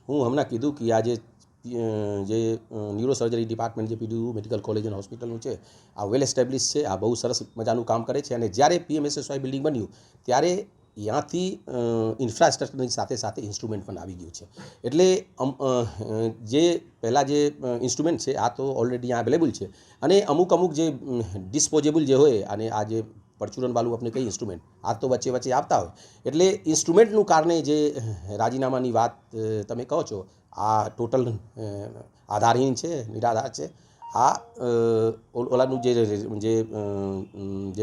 હું હમણાં કીધું કે આ જે ન્યુરોસર્જરી ડિપાર્ટમેન્ટ જે પીડીયુ મેડિકલ કોલેજ અને હોસ્પિટલનું છે આ વેલ એસ્ટેબ્લિશ છે, આ બહુ સરસ મજાનું કામ કરે છે. અને જ્યારે PMSSY બિલ્ડિંગ બન્યું ત્યારે ત્યાંથી ઇન્ફ્રાસ્ટ્રક્ચરની સાથે સાથે ઇન્સ્ટ્રુમેન્ટ પણ આવી ગયું છે. એટલે જે પહેલાં જે ઇન્સ્ટ્રુમેન્ટ છે આ તો ઓલરેડી અહીંયા અવેલેબલ છે, અને અમુક જે ડિસ્પોઝેબલ જે હોય અને આ જે પરચુરણવાળું આપણે કઈ ઇન્સ્ટ્રુમેન્ટ આ તો વચ્ચે વચ્ચે આવતા હોય, એટલે ઇન્સ્ટ્રુમેન્ટનું કારણે જે રાજીનામાની વાત તમે કહો છો આ ટોટલ આધારહીન છે, નિરાધાર છે. આ ઓલાનું જે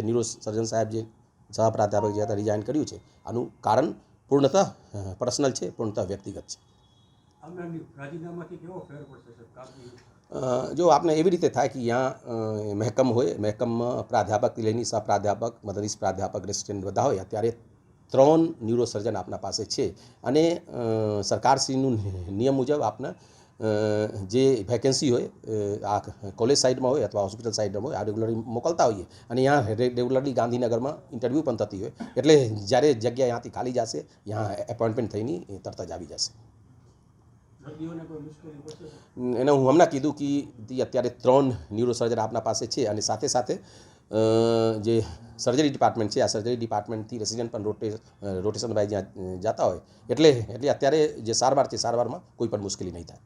ન્યુરો સર્જન સાહેબ જે સહપ્રાધ્યાપક જે હતા રિઝાઇન કર્યું છે, આનું કારણ પૂર્ણતઃ પર્સનલ છે, પૂર્ણતઃ વ્યક્તિગત છે. જો આપણે એવી રીતે થાય કે અહીંયા મહેકમ હોય, મહેકમમાં પ્રાધ્યાપકથી લઈને સહપ્રાધ્યાપક, મદદનીશ પ્રાધ્યાપક, રેસિડેન્ટ બધા હોય. અત્યારે 3 ન્યુરોસર્જન આપણા પાસે છે, અને સરકારશ્રીનું નિયમ મુજબ આપને જે વેકેન્સી હોય આ કોલેજ સાઇડમાં હોય અથવા હોસ્પિટલ સાઇડમાં હોય આ રેગ્યુલરલી મોકલતા હોઈએ, અને અહીંયા રેગ્યુલરલી ગાંધીનગરમાં ઇન્ટરવ્યૂ પણ થતી હોય. એટલે જ્યારે જગ્યા અહીંયાથી ખાલી જશે, અહીંયા એપોઇન્ટમેન્ટ થઈને તરત જ આવી જશે. એને હું હમણાં કીધું કે અત્યારે 3 ન્યુરોસર્જન આપણા પાસે છે, અને સાથે સાથે જે સર્જરી ડિપાર્ટમેન્ટ છે આ સર્જરી ડિપાર્ટમેન્ટથી રેસિડેન્ટ પણ રોટેશન વાઇઝ જ્યાં જતા હોય, એટલે અત્યારે જે સારવાર છે સારવારમાં કોઈ પણ મુશ્કેલી નહીં થાય.